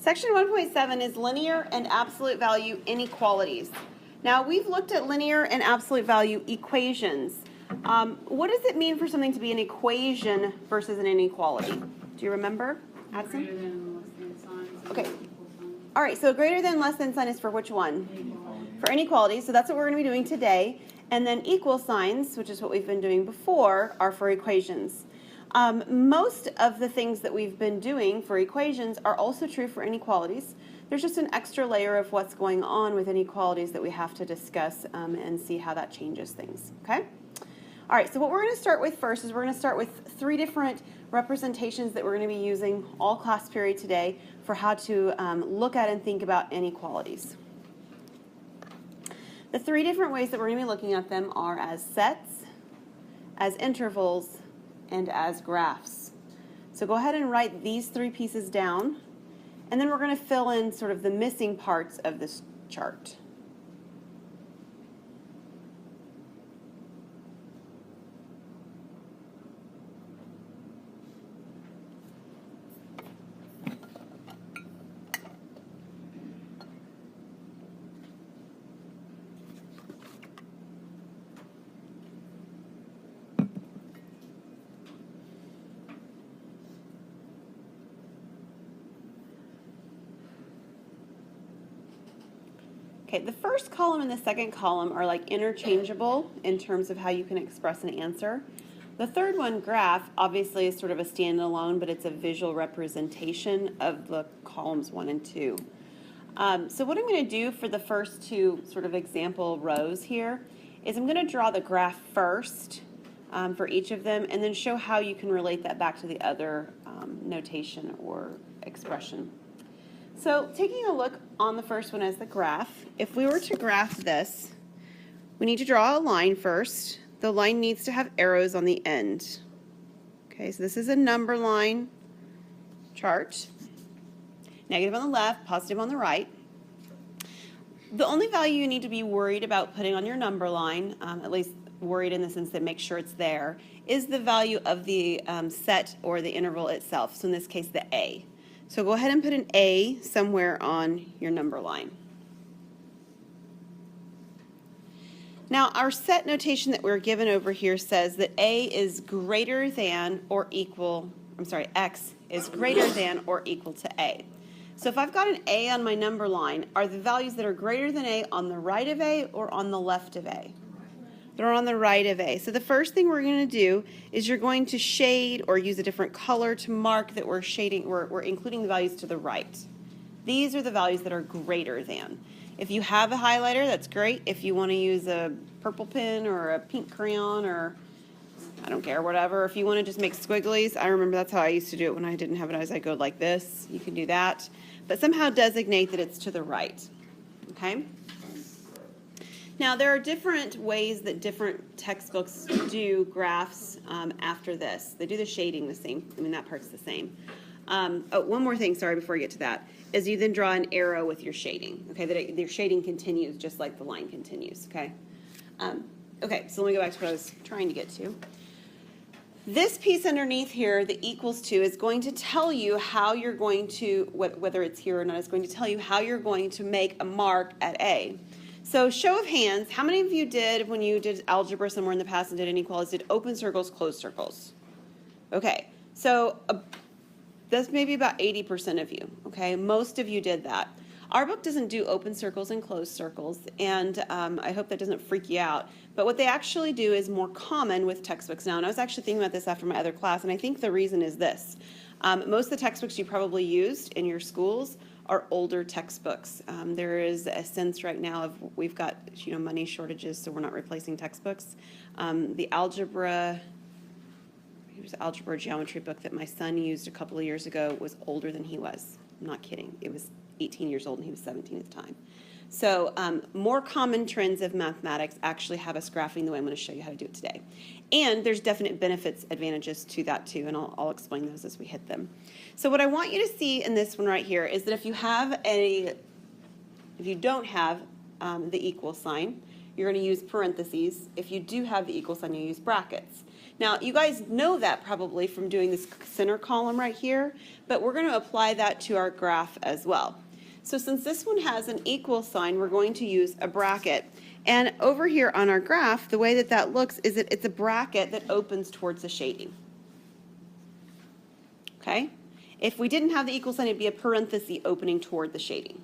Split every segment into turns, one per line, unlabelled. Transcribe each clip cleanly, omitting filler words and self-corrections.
Section 1.7 is linear and absolute value inequalities. Now, we've looked at linear and absolute value equations. What does it mean for something to be an equation versus an inequality? Do you remember, Addison?
Greater than, less than signs.
Okay.
Equal signs.
All right, so greater than, less than sign is for which one?
Inequality.
For inequalities, so that's what we're going to be doing today. And then equal signs, which is what we've been doing before, are for equations. Most of the things that we've been doing for equations are also true for inequalities. There's just an extra layer of what's going on with inequalities that we have to discuss and see how that changes things, okay? All right, so what we're going to start with first is we're going to start with 3 different representations that we're going to be using all class period today for how to look at and think about inequalities. The 3 different ways that we're going to be looking at them are as sets, as intervals, and as graphs. So go ahead and write these 3 pieces down, and then we're going to fill in sort of the missing parts of this chart. Okay, the first column and the second column are like interchangeable in terms of how you can express an answer. The third one, graph, obviously is sort of a standalone, but it's a visual representation of the columns 1 and 2. So what I'm going to do for the first 2 sort of example rows here is I'm going to draw the graph first for each of them and then show how you can relate that back to the other notation or expression. So taking a look on the first one as the graph, if we were to graph this, we need to draw a line first. The line needs to have arrows on the end. Okay, so this is a number line chart. Negative on the left, positive on the right. The only value you need to be worried about putting on your number line, at least worried in the sense that make sure it's there, is the value of the set or the interval itself. So in this case, the A. So go ahead and put an A somewhere on your number line. Now our set notation that we're given over here says that A is greater than or equal, X is greater than or equal to A. So if I've got an A on my number line, are the values that are greater than A on the right of A or on the left of A? They're on the right of A. So the first thing we're going to do is you're going to shade or use a different color to mark that we're shading, we're including the values to the right. These are the values that are greater than. If you have a highlighter, that's great. If you want to use a purple pen or a pink crayon or I don't care, whatever. If you want to just make squigglies, I remember that's how I used to do it when I didn't have it as I go like this. You can do that. But somehow designate that it's to the right. Okay? Now, there are different ways that different textbooks do graphs after this. They do the shading the same. I mean, that part's the same. Oh, one more thing, sorry, before I get to that, is you then draw an arrow with your shading, okay, that your shading continues just like the line continues, okay? Okay, so let me go back to what I was trying to get to. This piece underneath here, the equals to, is going to tell you how you're going to, whether it's here or not, it's going to tell you how you're going to make a mark at A. So show of hands, how many of you did, when you did algebra somewhere in the past and did inequalities, did open circles, closed circles? Okay, so that's maybe about 80% of you, okay? Most of you did that. Our book doesn't do open circles and closed circles, and I hope that doesn't freak you out. But what they actually do is more common with textbooks now, and I was actually thinking about this after my other class, and I think the reason is this. Most of the textbooks you probably used in your schools are older textbooks. There is a sense right now of we've got money shortages, so we're not replacing textbooks. The algebra geometry book that my son used a couple of years ago was older than he was. I'm not kidding. It was 18 years old and he was 17 at the time. So more common trends of mathematics actually have us graphing the way I'm going to show you how to do it today. And there's definite benefits, advantages to that too, and I'll explain those as we hit them. So what I want you to see in this one right here is that if you don't have the equal sign, you're going to use parentheses. If you do have the equal sign, you use brackets. Now, you guys know that probably from doing this center column right here, but we're going to apply that to our graph as well. So since this one has an equal sign, we're going to use a bracket. And over here on our graph, the way that that looks is that it's a bracket that opens towards the shading. Okay? If we didn't have the equal sign, it'd be a parenthesis opening toward the shading.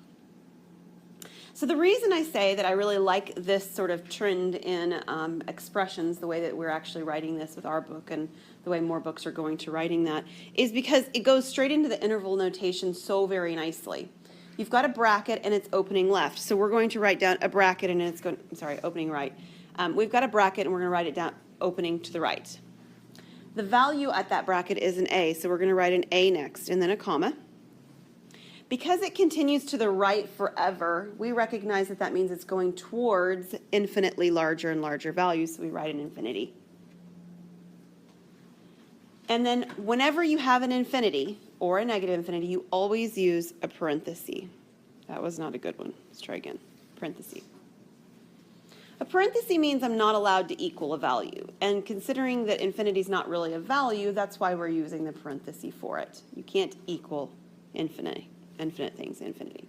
So the reason I say that I really like this sort of trend in expressions, the way that we're actually writing this with our book and the way more books are going to writing that, is because it goes straight into the interval notation so very nicely. You've got a bracket and it's opening left. So we're going to write down a bracket and it's going, opening right. We've got a bracket and we're going to write it down opening to the right. The value at that bracket is an A, so we're going to write an A next and then a comma. Because it continues to the right forever, we recognize that that means it's going towards infinitely larger and larger values, so we write an infinity. And then whenever you have an infinity or a negative infinity, you always use a parenthesis. That was not a good one. Let's try again. Parenthesis. A parenthesis means I'm not allowed to equal a value. And considering that infinity is not really a value, that's why we're using the parenthesis for it. You can't equal infinite things, infinity.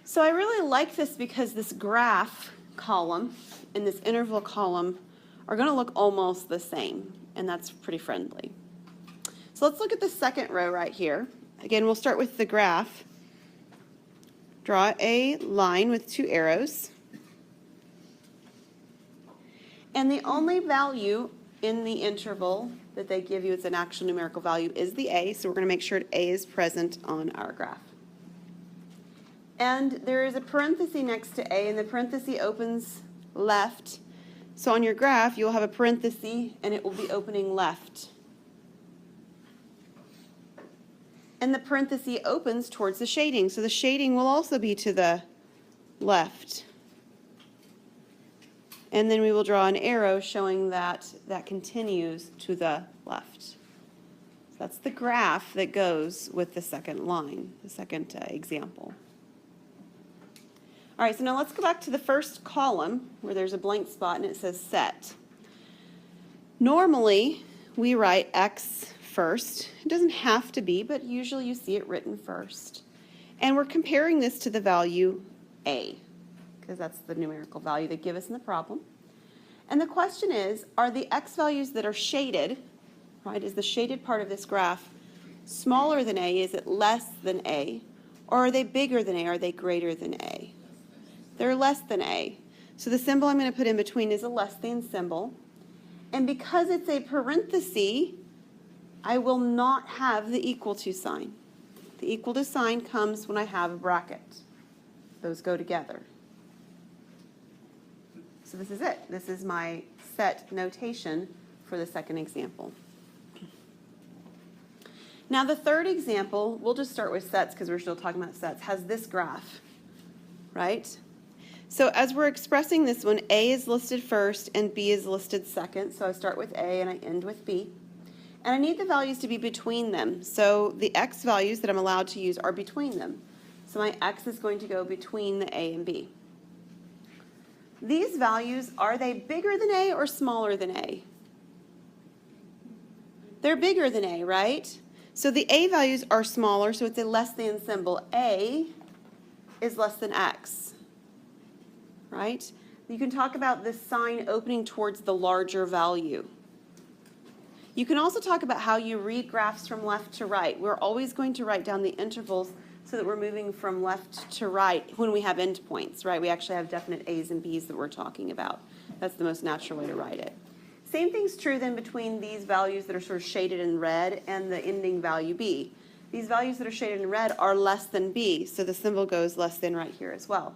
So I really like this because this graph column and this interval column are going to look almost the same, and that's pretty friendly. So let's look at the second row right here. Again, we'll start with the graph. Draw a line with two arrows. And the only value in the interval that they give you as an actual numerical value is the A, so we're going to make sure A is present on our graph. And there is a parenthesis next to A, and the parenthesis opens left. So on your graph, you'll have a parenthesis, and it will be opening left. And the parenthesis opens towards the shading, so the shading will also be to the left. And then we will draw an arrow showing that that continues to the left. So that's the graph that goes with the second line, the second example. All right, so now let's go back to the first column where there's a blank spot and it says set. Normally, we write X first. It doesn't have to be, but usually you see it written first. And we're comparing this to the value A, because that's the numerical value they give us in the problem. And the question is, are the X values that are shaded, right, is the shaded part of this graph smaller than A, is it less than A, or are they bigger than A, are they greater than A? They're less than A. So the symbol I'm going to put in between is a less than symbol. And because it's a parenthesis, I will not have the equal to sign. The equal to sign comes when I have a bracket. Those go together. So this is it. This is my set notation for the second example. Now the third example, we'll just start with sets because we're still talking about sets, has this graph, right? So as we're expressing this one, A is listed first and B is listed second. So I start with A and I end with B. And I need the values to be between them. So the X values that I'm allowed to use are between them. So my X is going to go between the A and B. These values, are they bigger than A or smaller than A? They're bigger than A, right? So the A values are smaller, so it's a less than symbol. A is less than X, right? You can talk about this sign opening towards the larger value. You can also talk about how you read graphs from left to right. We're always going to write down the intervals so that we're moving from left to right when we have endpoints, right? We actually have definite A's and B's that we're talking about. That's the most natural way to write it. Same thing's true then between these values that are sort of shaded in red and the ending value B. These values that are shaded in red are less than B, so the symbol goes less than right here as well.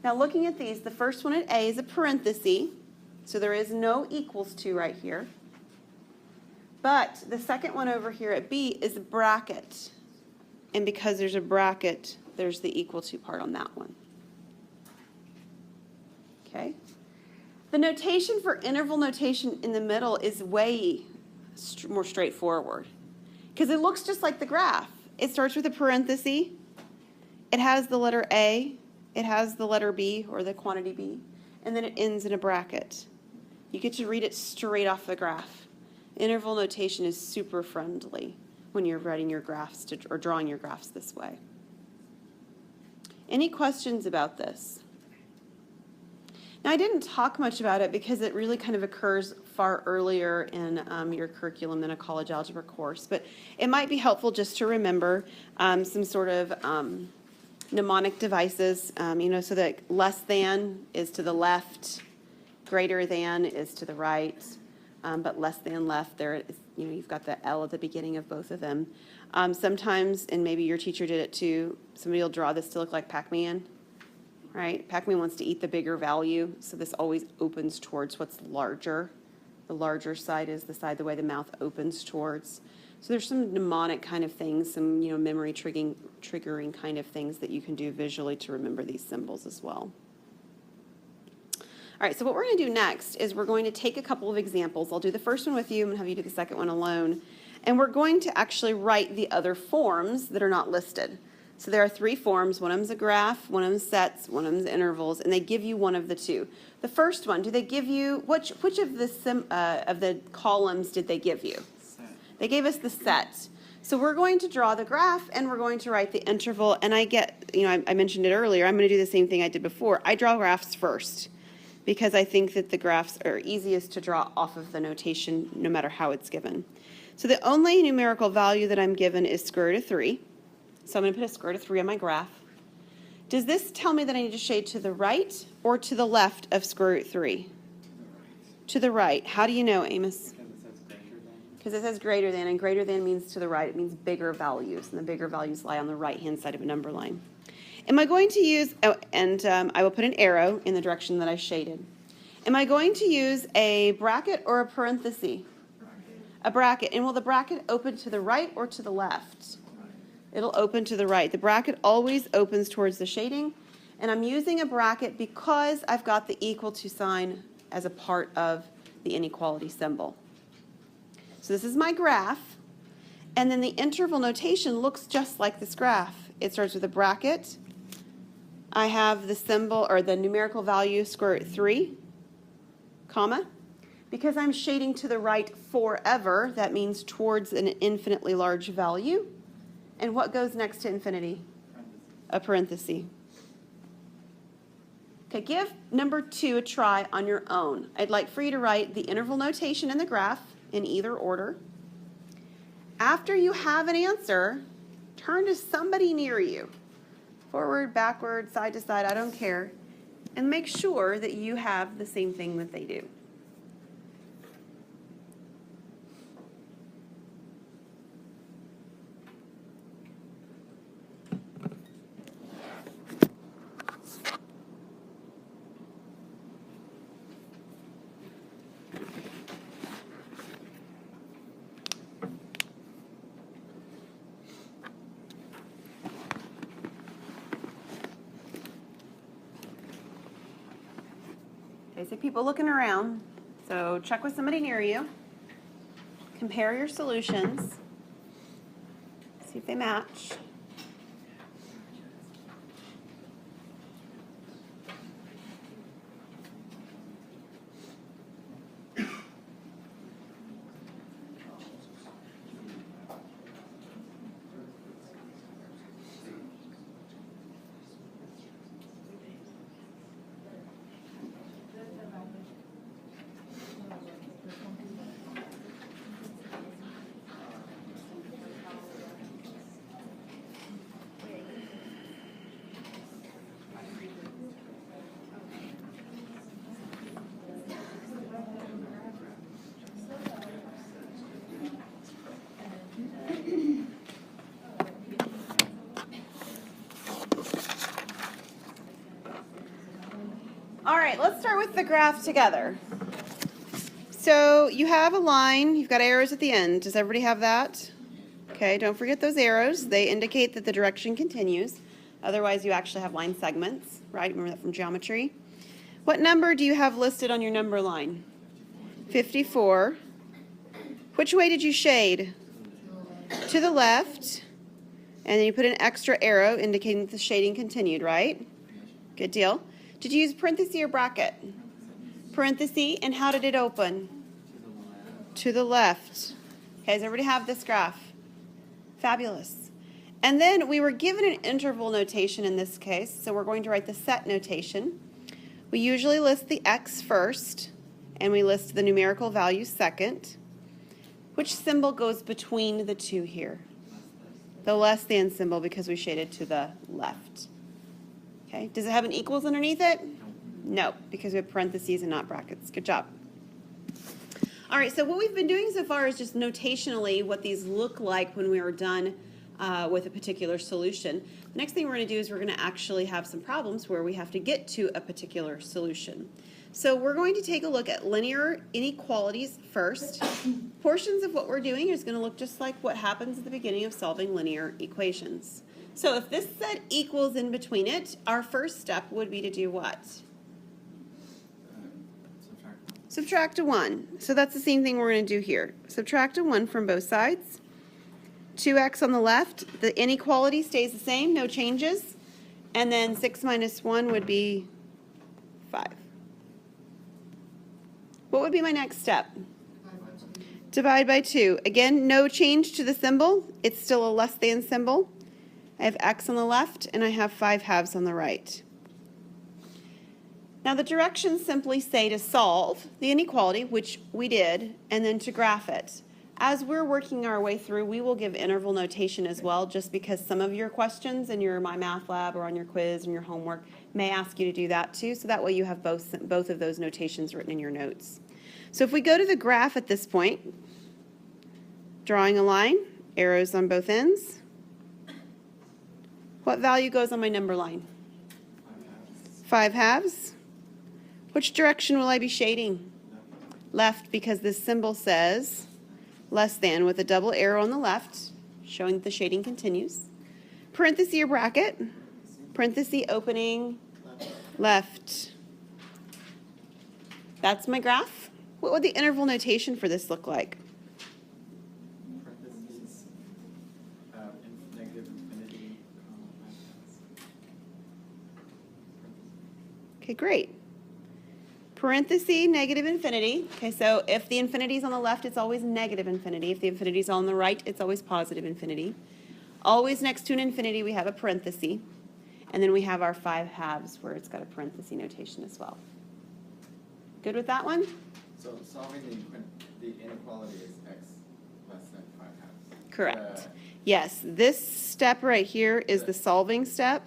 Now looking at these, the first one at A is a parenthesis, so there is no equals to right here. But the second one over here at B is a bracket. And because there's a bracket, there's the equal to part on that one. Okay? The notation for interval notation in the middle is way more straightforward because it looks just like the graph. It starts with a parenthesis. It has the letter A. It has the letter B or the quantity B. And then it ends in a bracket. You get to read it straight off the graph. Interval notation is super friendly when you're writing your graphs or drawing your graphs this way. Any questions about this? Now, I didn't talk much about it because it really kind of occurs far earlier in your curriculum than a college algebra course, but it might be helpful just to remember some sort of mnemonic devices, so that less than is to the left, greater than is to the right, but less than left, there is, you've got the L at the beginning of both of them. Sometimes, and maybe your teacher did it too, somebody will draw this to look like Pac-Man, right? Pac-Man wants to eat the bigger value, so this always opens towards what's larger. The larger side is the side the way the mouth opens towards. So there's some mnemonic kind of things, some memory triggering kind of things that you can do visually to remember these symbols as well. All right, so what we're going to do next is we're going to take a couple of examples. I'll do the first one with you and have you do the second one alone. And we're going to actually write the other forms that are not listed. So there are 3 forms. One of them's a graph, one of them's sets, one of them's intervals, and they give you one of the two. The first one, do they give you, which of the columns did they give you?
Set.
They gave us the set. So we're going to draw the graph and we're going to write the interval. And I mentioned it earlier, I'm going to do the same thing I did before. I draw graphs first because I think that the graphs are easiest to draw off of the notation no matter how it's given. So the only numerical value that I'm given is square root of 3. So I'm going to put a square root of 3 on my graph. Does this tell me that I need to shade to the right or to the left of square root 3? To the right. How do you know, Amos? Because it says greater than, and greater than means to the right. It means bigger values, and the bigger values lie on the right-hand side of a number line. Am I going to use, I will put an arrow in the direction that I shaded. Am I going to use a bracket or a parenthesis? A bracket. And will the bracket open to the right or to the left? It'll open to the right. The bracket always opens towards the shading, and I'm using a bracket because I've got the equal to sign as a part of the inequality symbol. So this is my graph, and then the interval notation looks just like this graph. It starts with a bracket. I have the symbol or the numerical value square root 3, comma. Because I'm shading to the right forever, that means towards an infinitely large value. And what goes next to infinity? A parenthesis. Okay, give number 2 a try on your own. I'd like for you to write the interval notation in the graph in either order. After you have an answer, turn to somebody near you. Forward, backward, side to side, I don't care. And make sure that you have the same thing that they do. Okay, so people looking around, so check with somebody near you, compare your solutions, see if they match. All right, let's start with the graph together. So you have a line, you've got arrows at the end. Does everybody have that? Okay, don't forget those arrows. They indicate that the direction continues. Otherwise, you actually have line segments, right? Remember that from geometry. What number do you have listed on your number line? 54. Which way did you shade? To the left. And then you put an extra arrow indicating that the shading continued, right? Good deal. Did you use parenthesis or bracket? parenthesis, and how did it open? To the left. Okay, does everybody have this graph? Fabulous. And then we were given an interval notation in this case, so we're going to write the set notation. We usually list the x first, and we list the numerical value second. Which symbol goes between the two here? The less than symbol, because we shaded to the left. Okay, does it have an equals underneath it? No, because we have parentheses and not brackets. Good job. All right, so what we've been doing so far is just notationally what these look like when we are done with a particular solution. The next thing we're going to do is we're going to actually have some problems where we have to get to a particular solution. So we're going to take a look at linear inequalities first. Portions of what we're doing is going to look just like what happens at the beginning of solving linear equations. So if this set equals in between it, our first step would be to do what? Subtract a 1. So that's the same thing we're going to do here. Subtract a 1 from both sides. 2x on the left. The inequality stays the same, no changes. And then 6 minus 1 would be 5. What would be my next step? Divide by 2. Again, no change to the symbol. It's still a less than symbol. I have x on the left, and I have 5 halves on the right. Now the directions simply say to solve the inequality, which we did, and then to graph it. As we're working our way through, we will give interval notation as well, just because some of your questions in your My Math Lab or on your quiz and your homework may ask you to do that too, so that way you have both of those notations written in your notes. So if we go to the graph at this point, drawing a line, arrows on both ends, what value goes on my number line? 5 halves. Which direction will I be shading? Left, because this symbol says less than with a double arrow on the left, showing that the shading continues. Parenthesis or bracket, parenthesis opening left. That's my graph. What would the interval notation for this look like?
Parentheses, negative infinity,
Okay, great. Parenthesis, negative infinity. Okay, so if the infinity is on the left, it's always negative infinity. If the infinity is on the right, it's always positive infinity. Always next to an infinity, we have a parenthesis. And then we have our 5 halves where it's got a parenthesis notation as well. Good with that one?
So solving the inequality is x less than 5 halves.
Correct. Yes, this step right here is the solving step.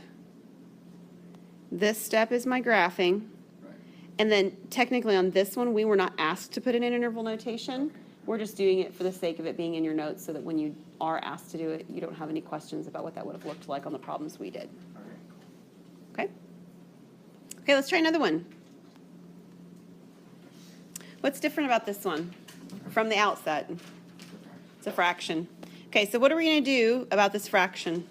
This step is my graphing.
Right.
And then technically on this one, we were not asked to put in an interval notation. We're just doing it for the sake of it being in your notes so that when you are asked to do it, you don't have any questions about what that would have looked like on the problems we did.
Okay.
Okay? Okay, let's try another one. What's different about this one from the outset? It's a fraction. Okay, so what are we going to do about this fraction?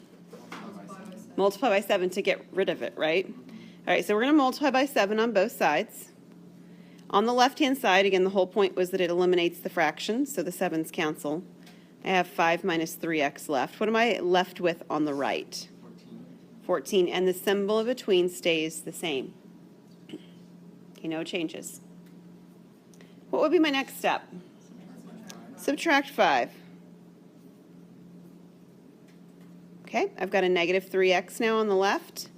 Multiply by 7 to get rid of it, right? All right, so we're going to multiply by 7 on both sides. On the left-hand side, again, the whole point was that it eliminates the fraction, so the 7's cancel. I have 5 minus 3x left. What am I left with on the right? 14, and the symbol in between stays the same. Okay, no changes. What would be my next step? Subtract 5. Okay, I've got a negative 3x now on the left.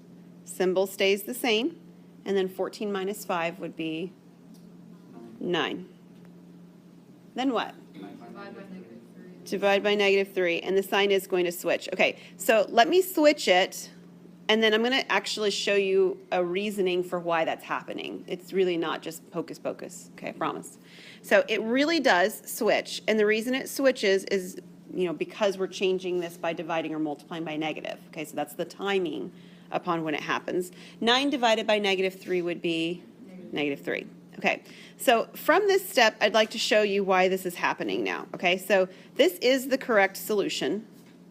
Symbol stays the same. And then 14 minus 5 would be 9. Then what? Divide by negative 3. And the sign is going to switch. Okay, so let me switch it. And then I'm going to actually show you a reasoning for why that's happening. It's really not just hocus pocus. Okay, I promise. So it really does switch. And the reason it switches is, because we're changing this by dividing or multiplying by negative. Okay, so that's the timing upon when it happens. 9 divided by negative 3 would be negative 3. Okay, so from this step, I'd like to show you why this is happening now. Okay, so this is the correct solution.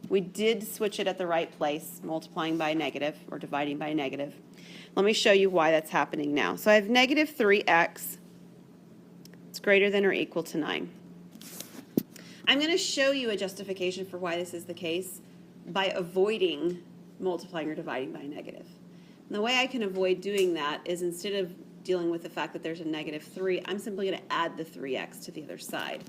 We did switch it at the right place, multiplying by negative or dividing by negative. Let me show you why that's happening now. So I have negative 3x. It's greater than or equal to 9. I'm going to show you a justification for why this is the case by avoiding multiplying or dividing by negative. And the way I can avoid doing that is instead of dealing with the fact that there's a -3, I'm simply going to add the 3x to the other side.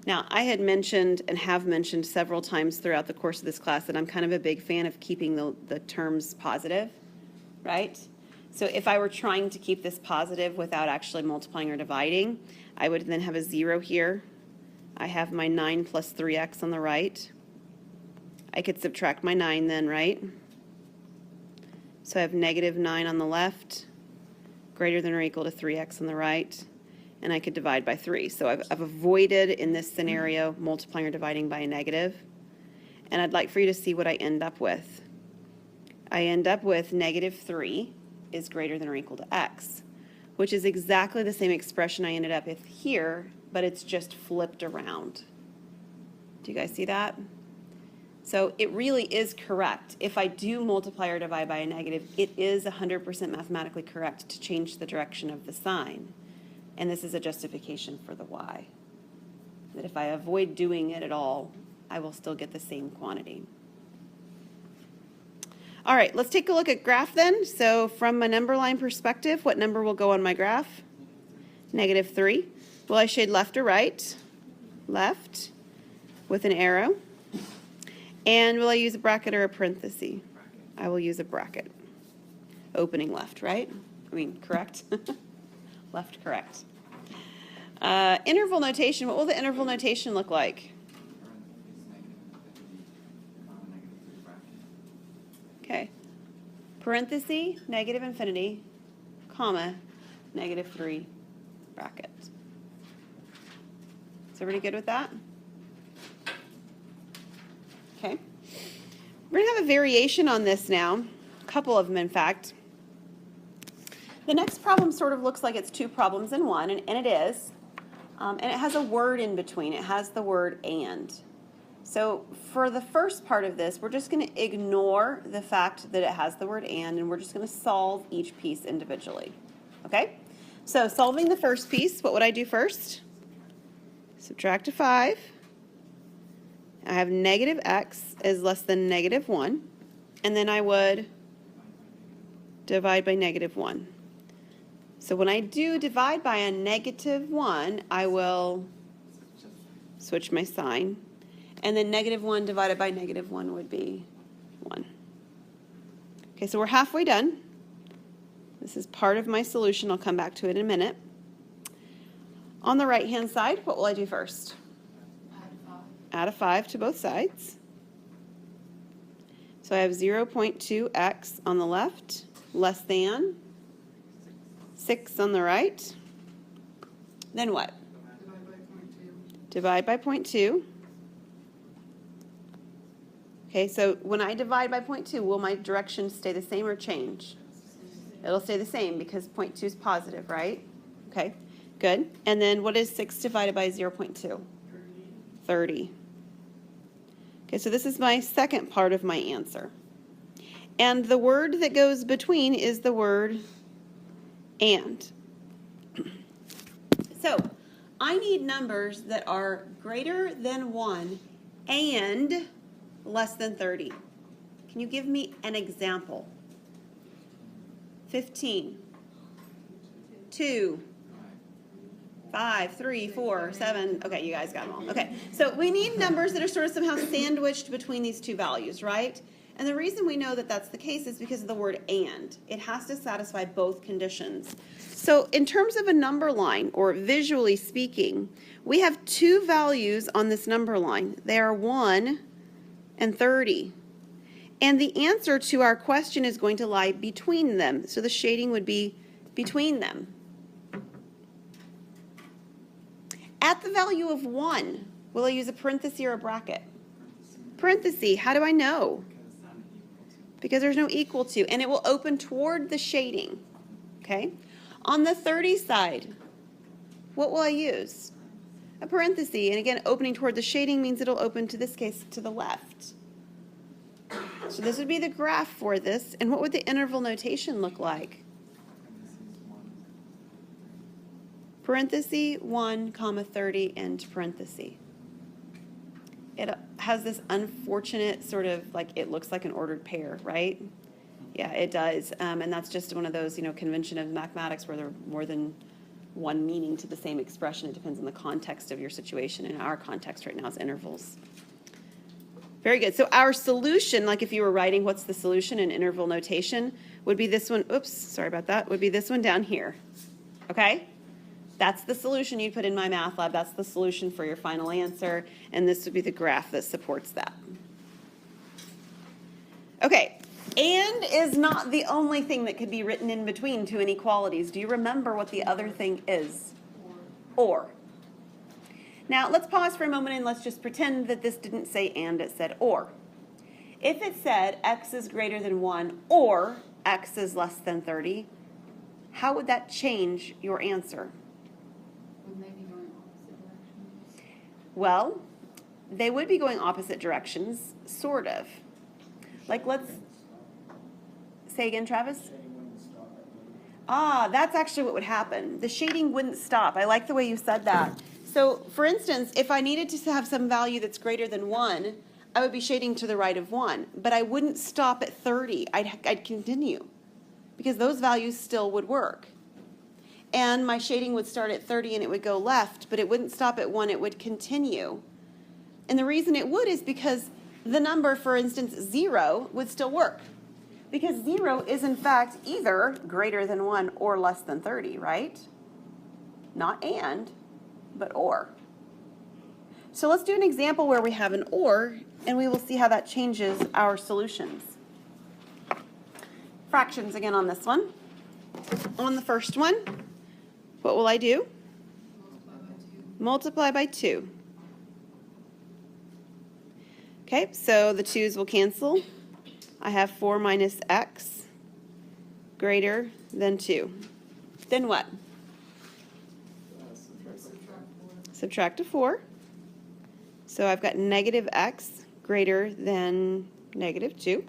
Now, I had mentioned and have mentioned several times throughout the course of this class that I'm kind of a big fan of keeping the terms positive, right? So if I were trying to keep this positive without actually multiplying or dividing, I would then have a 0 here. I have my 9 plus 3x on the right. I could subtract my 9 then, right? So I have -9 on the left, greater than or equal to 3x on the right, and I could divide by 3. So I've avoided, in this scenario, multiplying or dividing by a negative. And I'd like for you to see what I end up with. I end up with -3 is greater than or equal to x, which is exactly the same expression I ended up with here, but it's just flipped around. Do you guys see that? So it really is correct. If I do multiply or divide by a negative, it is 100% mathematically correct to change the direction of the sign. And this is a justification for the y. That if I avoid doing it at all, I will still get the same quantity. All right, let's take a look at graph then. So from a number line perspective, what number will go on my graph? -3. Will I shade left or right? Left with an arrow. And will I use a bracket or a parenthesis? I will use a bracket. Opening left, right? I mean, correct? Left, correct. Interval notation, what will the interval notation look like? Okay. Parenthesis, -infinity, comma, -3, bracket. Is everybody good with that? Okay. We're going to have a variation on this now, a couple of them, in fact. The next problem sort of looks like it's two problems in one, and it is. And it has a word in between. It has the word and. So for the first part of this, we're just going to ignore the fact that it has the word and we're just going to solve each piece individually. Okay? So solving the first piece, what would I do first? Subtract a 5. I have -x is less than -1, and then I would divide by -1. So when I do divide by a -1, I will switch my sign, and then -1 divided by -1 would be 1. Okay, so we're halfway done. This is part of my solution. I'll come back to it in a minute. On the right-hand side, what will I do first? Add a 5 to both sides. So I have 0.2x on the left, less than 6 on the right. Then what? Divide by 0.2. Okay, so when I divide by 0.2, will my direction stay the same or change? It'll stay the same because 0.2 is positive, right? Okay, good. And then what is 6 divided by 0.2? 30. Okay, so this is my second part of my answer. And the word that goes between is the word and. So I need numbers that are greater than 1 and less than 30. Can you give me an example? 15, 2, 5, 3, 4, 7. Okay, you guys got them all. Okay, so we need numbers that are sort of somehow sandwiched between these two values, right? And the reason we know that that's the case is because of the word and. It has to satisfy both conditions. So in terms of a number line, or visually speaking, we have two values on this number line. They are 1 and 30. And the answer to our question is going to lie between them. So the shading would be between them. At the value of 1, will I use a parenthesis or a bracket? Parenthesis, how do I know? Because there's no equal to, and it will open toward the shading, okay? On the 30 side, what will I use? A parenthesis, and again, opening toward the shading means it'll open, to this case, to the left. So this would be the graph for this, and what would the interval notation look like? Parenthesis, 1, comma, 30, end parenthesis. It has this unfortunate sort of, like, it looks like an ordered pair, right? Yeah, it does. And that's just one of those, convention of mathematics where there are more than one meaning to the same expression. It depends on the context of your situation. And our context right now is intervals. Very good. So our solution, like if you were writing what's the solution in interval notation, would be this one. Oops, sorry about that. Would be this one down here. Okay? That's the solution you'd put in My Math Lab. That's the solution for your final answer. And this would be the graph that supports that. Okay. And is not the only thing that could be written in between two inequalities. Do you remember what the other thing is? Or. Now, let's pause for a moment and let's just pretend that this didn't say and, it said or. If it said x is greater than 1 or x is less than 30, how would that change your answer?
Would they be going opposite directions?
Well, they would be going opposite directions, sort of. Like, let's say again, Travis? Ah, that's actually what would happen. The shading wouldn't stop. I like the way you said that. So, for instance, if I needed to have some value that's greater than 1, I would be shading to the right of 1. But I wouldn't stop at 30. I'd continue because those values still would work. And my shading would start at 30 and it would go left, but it wouldn't stop at 1. It would continue. And the reason it would is because the number, for instance, 0 would still work. Because 0 is, in fact, either greater than 1 or less than 30, right? Not and, but or. So let's do an example where we have an or, and we will see how that changes our solutions. Fractions again on this one. On the first one, what will I do? Multiply by 2. Okay, so the 2's will cancel. I have 4 minus x greater than 2. Then what? Subtract a 4. So I've got negative x greater than negative 2.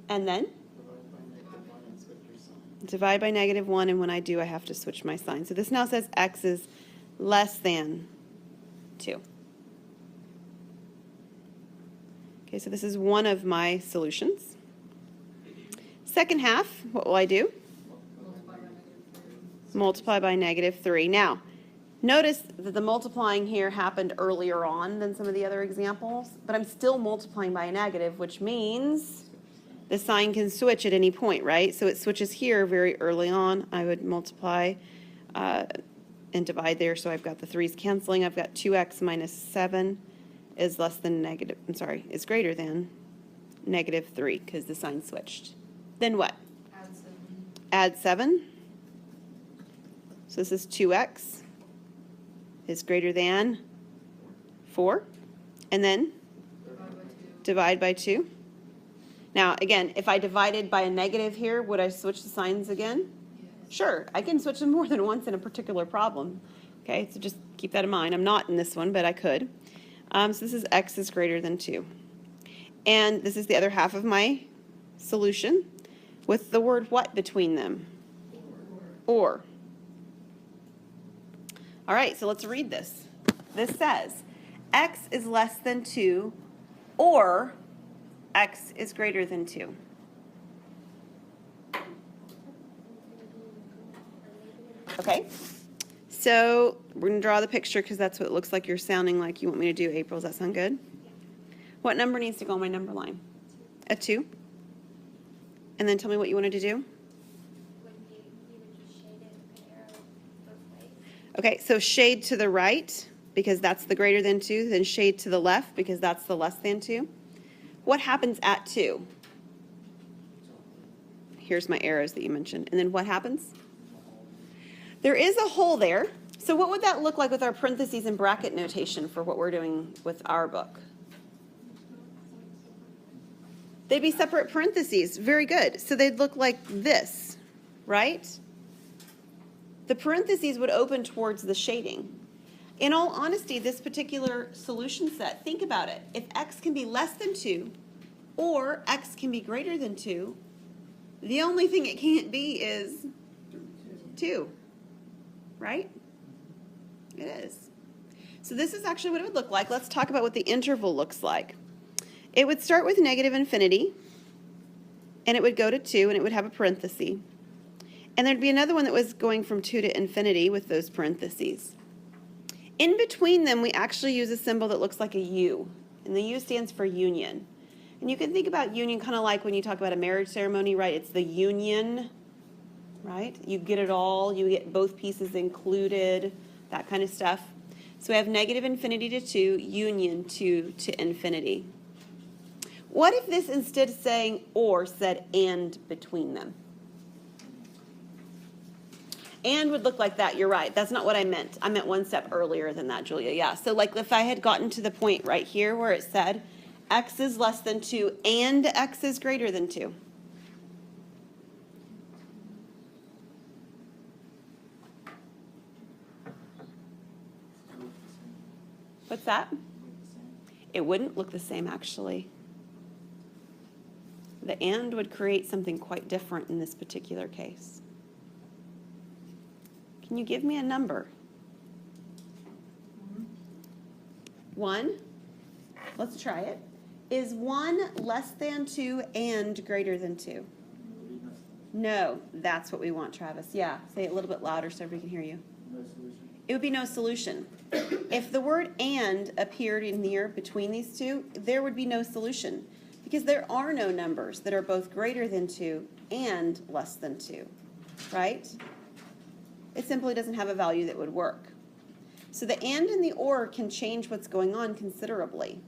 And then? Divide by negative 1, and when I do, I have to switch my sign. So this now says x is less than 2. Okay, so this is one of my solutions. Second half, what will I do? Multiply by negative 3. Now, notice that the multiplying here happened earlier on than some of the other examples, but I'm still multiplying by a negative, which means the sign can switch at any point, right? So it switches here very early on. I would multiply and divide there, so I've got the 3's canceling. I've got 2x minus 7 is less than negative, is greater than negative 3 because the sign switched. Then what?
Add 7.
Add 7. So this is 2x is greater than 4. And then divide by 2. Now, again, if I divided by a negative here, would I switch the signs again?
Yes.
Sure, I can switch them more than once in a particular problem. Okay, so just keep that in mind. I'm not in this one, but I could. So this is x is greater than 2. And this is the other half of my solution with the word what between them? Or. All right, so let's read this. This says x is less than 2 or x is greater than 2. Okay, so we're going to draw the picture because that's what it looks like you're sounding like you want me to do, April. Does that sound good? What number needs to go on my number line? A 2? And then tell me what you wanted to do. Okay, so shade to the right because that's the greater than 2, then shade to the left because that's the less than 2. What happens at 2? Here's my arrows that you mentioned. And then what happens? There is a hole there. So what would that look like with our parentheses and bracket notation for what we're doing with our book? They'd be separate parentheses. Very good. So they'd look like this, right? The parentheses would open towards the shading. In all honesty, this particular solution set, think about it. If x can be less than 2 or x can be greater than 2, the only thing it can't be is 2, right? It is. So this is actually what it would look like. Let's talk about what the interval looks like. It would start with negative infinity, and it would go to 2, and it would have a parenthesis. And there'd be another one that was going from 2 to infinity with those parentheses. In between them, we actually use a symbol that looks like a U, and the U stands for union. And you can think about union kind of like when you talk about a marriage ceremony, right? It's the union, right? You get it all, you get both pieces included, that kind of stuff. So we have negative infinity to 2, union 2 to infinity. What if this, instead of saying or, said and between them? And would look like that, you're right. That's not what I meant. I meant one step earlier than that, Julia. Yeah, so like if I had gotten to the point right here where it said x is less than 2 and x is greater than 2. What's that? It wouldn't look the same, actually. The and would create something quite different in this particular case. Can you give me a number? 1? Let's try it. Is 1 less than 2 and greater than 2? No, that's what we want, Travis. Yeah, say it a little bit louder so everybody can hear you.
No solution.
It would be no solution. If the word and appeared in here between these two, there would be no solution because there are no numbers that are both greater than 2 and less than 2, right? It simply doesn't have a value that would work. So the and the or can change what's going on considerably.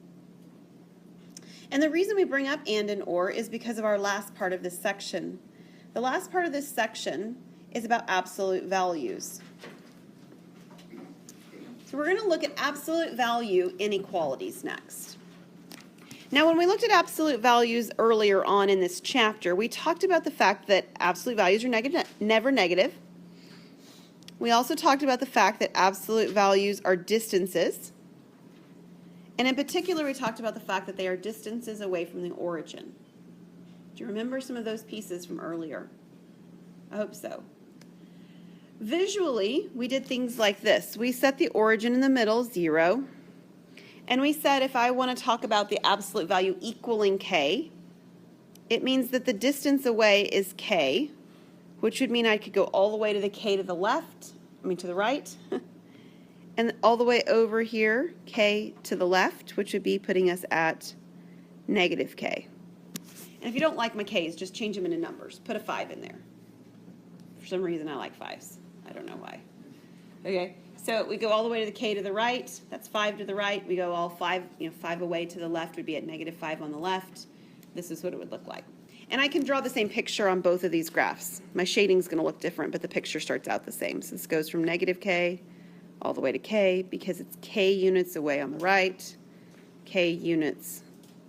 And the reason we bring up and or is because of our last part of this section. The last part of this section is about absolute values. So we're going to look at absolute value inequalities next. Now, when we looked at absolute values earlier on in this chapter, we talked about the fact that absolute values are never negative. We also talked about the fact that absolute values are distances. And in particular, we talked about the fact that they are distances away from the origin. Do you remember some of those pieces from earlier? I hope so. Visually, we did things like this. We set the origin in the middle, 0. And we said if I want to talk about the absolute value equaling k, it means that the distance away is k, which would mean I could go all the way to the k to the left, to the right, and all the way over here, k to the left, which would be putting us at negative k. And if you don't like my k's, just change them into numbers. Put a 5 in there. For some reason, I like 5s. I don't know why. Okay, so we go all the way to the k to the right. That's 5 to the right. We go all 5 away to the left would be at negative 5 on the left. This is what it would look like. And I can draw the same picture on both of these graphs. My shading's going to look different, but the picture starts out the same. So this goes from negative k all the way to k because it's k units away on the right, k units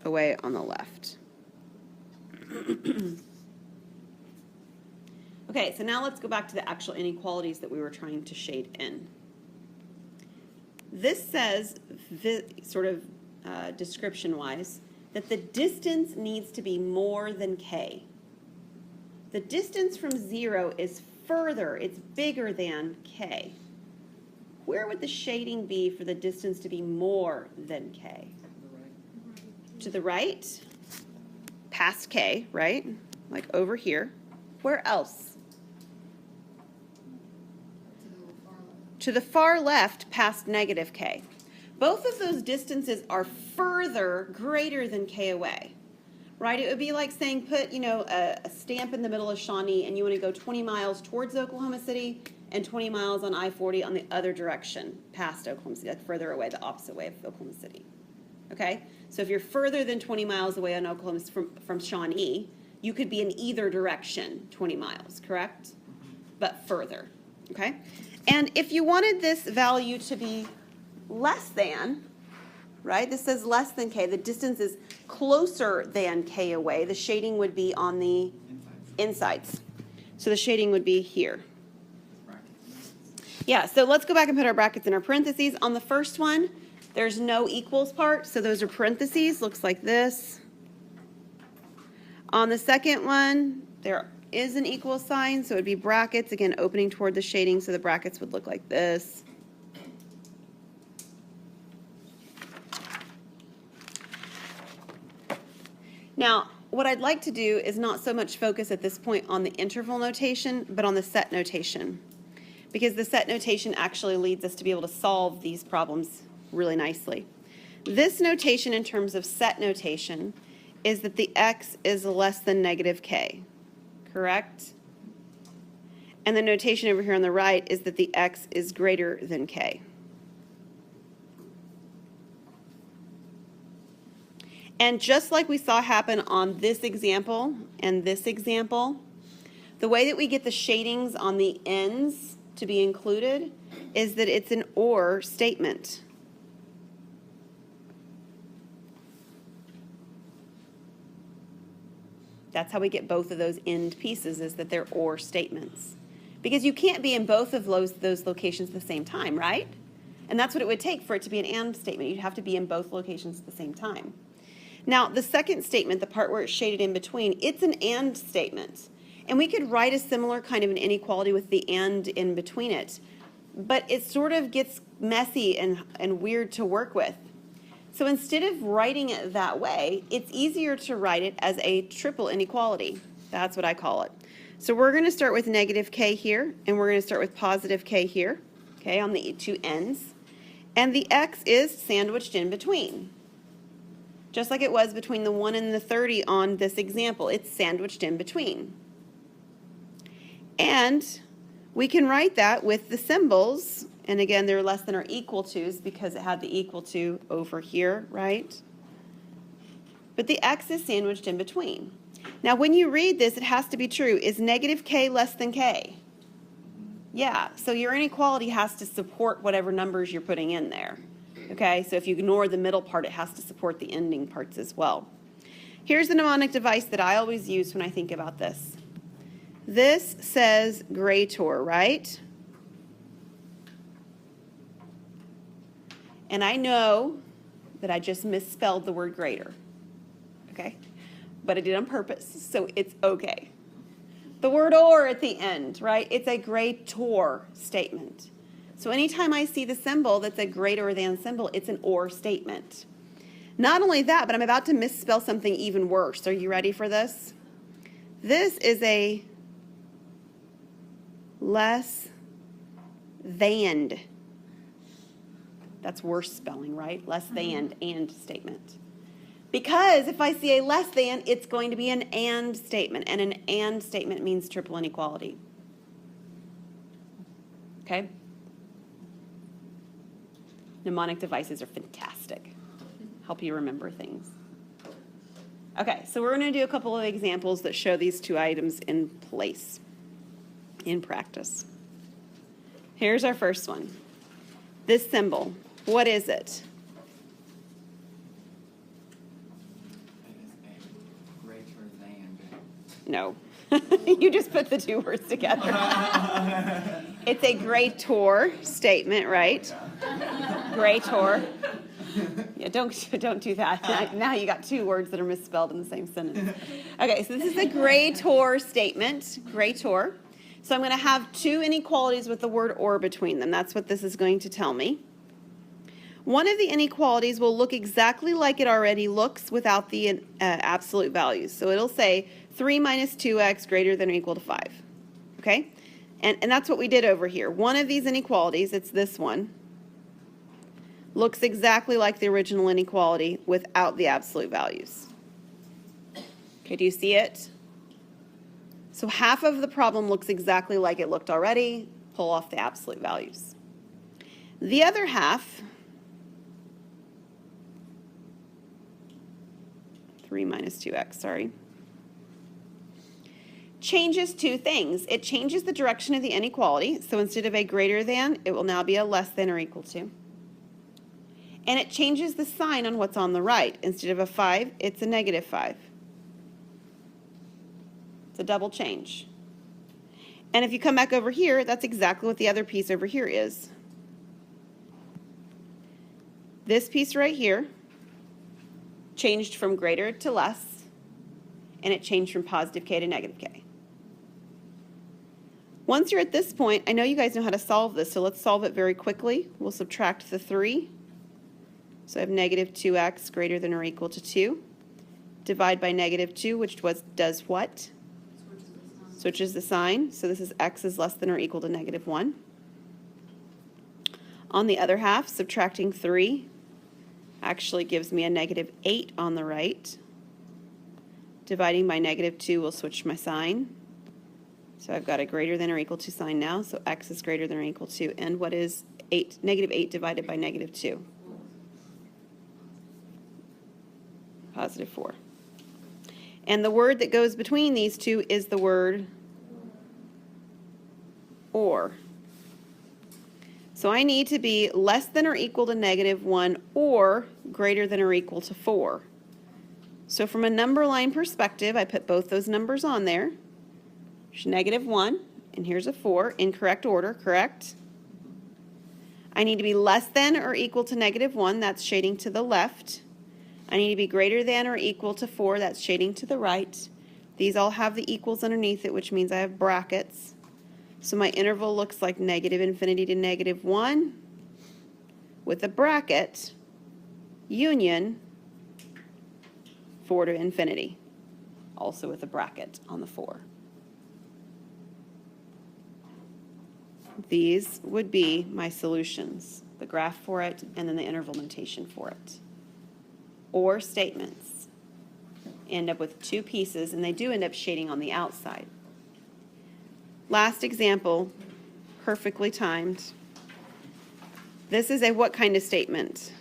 away on the left. Okay, so now let's go back to the actual inequalities that we were trying to shade in. This says, description-wise, that the distance needs to be more than k. The distance from 0 is further, it's bigger than k. Where would the shading be for the distance to be more than k? To the right? Past k, right? Like over here. Where else? To the far left past negative k. Both of those distances are further greater than k away, right? It would be like saying put, a stamp in the middle of Shawnee and you want to go 20 miles towards Oklahoma City and 20 miles on I-40 on the other direction past Oklahoma City, like further away, the opposite way of Oklahoma City. Okay? So if you're further than 20 miles away on Oklahoma from Shawnee, you could be in either direction 20 miles, correct? But further. Okay? And if you wanted this value to be less than, right? This says less than k. The distance is closer than k away. The shading would be on the insides. So the shading would be here. Yeah, so let's go back and put our brackets and our parentheses. On the first one, there's no equals part, so those are parentheses. Looks like this. On the second one, there is an equal sign, so it would be brackets, again, opening toward the shading, so the brackets would look like this. Now, what I'd like to do is not so much focus at this point on the interval notation, but on the set notation. Because the set notation actually leads us to be able to solve these problems really nicely. This notation in terms of set notation is that the x is less than negative k, correct? And the notation over here on the right is that the x is greater than k. And just like we saw happen on this example and this example, the way that we get the shadings on the ends to be included is that it's an or statement. That's how we get both of those end pieces, is that they're or statements. Because you can't be in both of those locations at the same time, right? And that's what it would take for it to be an and statement. You'd have to be in both locations at the same time. Now, the second statement, the part where it's shaded in between, it's an and statement. And we could write a similar kind of an inequality with the and in between it. But it sort of gets messy and weird to work with. So instead of writing it that way, it's easier to write it as a triple inequality. That's what I call it. So we're going to start with negative k here, and we're going to start with positive k here, okay, on the two ends. And the x is sandwiched in between. Just like it was between the 1 and the 30 on this example, it's sandwiched in between. And we can write that with the symbols, and again, they're less than or equal to's because it had the equal to over here, right? But the x is sandwiched in between. Now, when you read this, it has to be true. Is negative k less than k? Yeah, so your inequality has to support whatever numbers you're putting in there. Okay, so if you ignore the middle part, it has to support the ending parts as well. Here's the mnemonic device that I always use when I think about this. This says greater, right? And I know that I just misspelled the word greater, okay? But I did on purpose, so it's okay. The word or at the end, right? It's a greater statement. So anytime I see the symbol that's a greater than symbol, it's an or statement. Not only that, but I'm about to misspell something even worse. Are you ready for this? This is a less than. That's worse spelling, right? Less than and statement. Because if I see a less than, it's going to be an and statement. And an and statement means triple inequality. Okay? Mnemonic devices are fantastic. Help you remember things. Okay, so we're going to do a couple of examples that show these two items in place, in practice. Here's our first one. This symbol, what is it?
It is a greater than.
No. You just put the two words together. It's a greater statement, right? Greater. Yeah, don't do that. Now you got two words that are misspelled in the same sentence. Okay, so this is a greater statement, greater. So I'm going to have two inequalities with the word or between them. That's what this is going to tell me. One of the inequalities will look exactly like it already looks without the absolute values. So it'll say 3 minus 2x greater than or equal to 5. Okay? And that's what we did over here. One of these inequalities, it's this one, looks exactly like the original inequality without the absolute values. Okay, do you see it? So half of the problem looks exactly like it looked already. Pull off the absolute values. The other half, 3 minus 2x, sorry, changes two things. It changes the direction of the inequality. So instead of a greater than, it will now be a less than or equal to. And it changes the sign on what's on the right. Instead of a 5, it's a negative 5. It's a double change. And if you come back over here, that's exactly what the other piece over here is. This piece right here changed from greater to less, and it changed from positive k to negative k. Once you're at this point, I know you guys know how to solve this, so let's solve it very quickly. We'll subtract the 3. So I have negative 2x greater than or equal to 2. divide by -2, which does what? Switches the sign. So this is x is less than or equal to -1. On the other half, subtracting 3 actually gives me a -8 on the right. Dividing by -2 will switch my sign. So I've got a greater than or equal to sign now. So x is greater than or equal to, and what is -8 divided by -2? +4. And the word that goes between these two is the word or. So I need to be less than or equal to -1 or greater than or equal to 4. So from a number line perspective, I put both those numbers on there. There's -1, and here's a 4, incorrect order, correct? I need to be less than or equal to -1, that's shading to the left. I need to be greater than or equal to 4, that's shading to the right. These all have the equals underneath it, which means I have brackets. So my interval looks like -infinity to -1 with a bracket, union, 4 to infinity, also with a bracket on the 4. These would be my solutions, the graph for it, and then the interval notation for it. Or statements end up with two pieces, and they do end up shading on the outside. Last example, perfectly timed. This is a what kind of statement?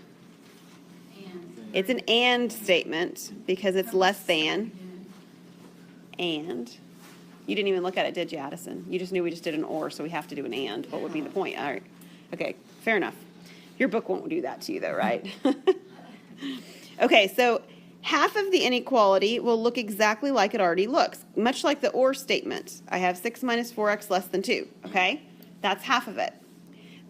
It's an and statement because it's less than. And. You didn't even look at it, did you, Addison? You just knew we just did an or, so we have to do an and. What would be the point? All right. Okay, fair enough. Your book won't do that to you, though, right? Okay, so half of the inequality will look exactly like it already looks, much like the or statement. I have 6 minus 4x less than 2, okay? That's half of it.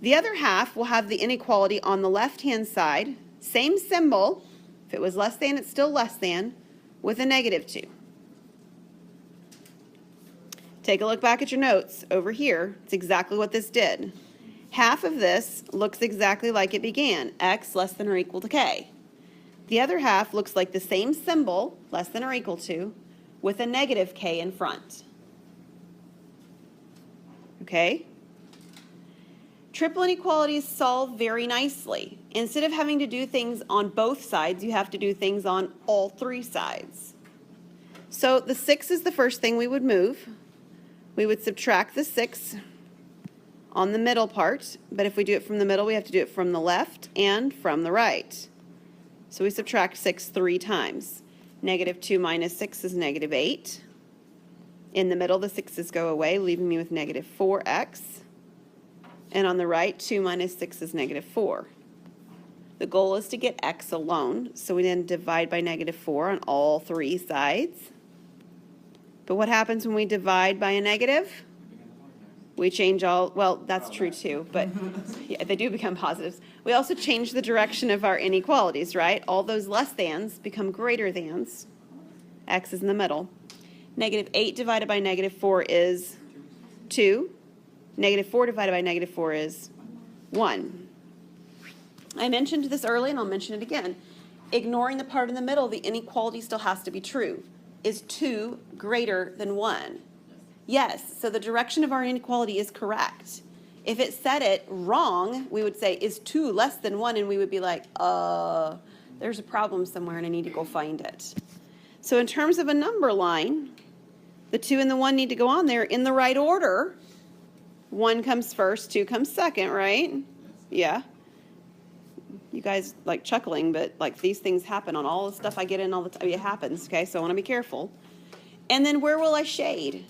The other half will have the inequality on the left-hand side, same symbol. If it was less than, it's still less than, with a -2. Take a look back at your notes over here. It's exactly what this did. Half of this looks exactly like it began, x less than or equal to k. The other half looks like the same symbol, less than or equal to, with a -k in front. Okay? Triple inequalities solve very nicely. Instead of having to do things on both sides, you have to do things on all three sides. So the 6 is the first thing we would move. We would subtract the 6 on the middle part, but if we do it from the middle, we have to do it from the left and from the right. So we subtract 6 3 times. -2 minus 6 is -8. In the middle, the 6's go away, leaving me with -4x. And on the right, 2 minus 6 is -4. The goal is to get x alone, so we then divide by -4 on all three sides. But what happens when we divide by a negative? We change all, well, that's true too, but yeah, they do become positives. We also change the direction of our inequalities, right? All those less thans become greater thans. X is in the middle. -8 divided by -4 is 2. -4 divided by -4 is 1. I mentioned this early and I'll mention it again. Ignoring the part in the middle, the inequality still has to be true. Is 2 greater than 1? Yes, so the direction of our inequality is correct. If it said it wrong, we would say, is 2 less than 1? And we would be like, there's a problem somewhere and I need to go find it. So in terms of a number line, the 2 and the 1 need to go on there in the right order. 1 comes first, 2 comes second, right? Yeah. You guys like chuckling, but like these things happen on all the stuff I get in all the time. It happens, okay? So I want to be careful. And then where will I shade?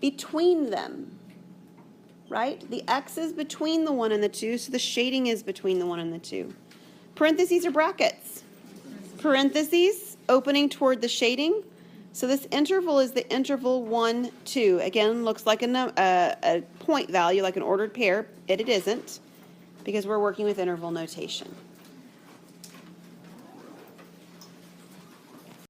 Between them, right? The x is between the 1 and the 2, so the shading is between the 1 and the 2. Parentheses or brackets? Parentheses opening toward the shading. So this interval is the interval 1, 2. Again, looks like a point value, like an ordered pair. It isn't, because we're working with interval notation.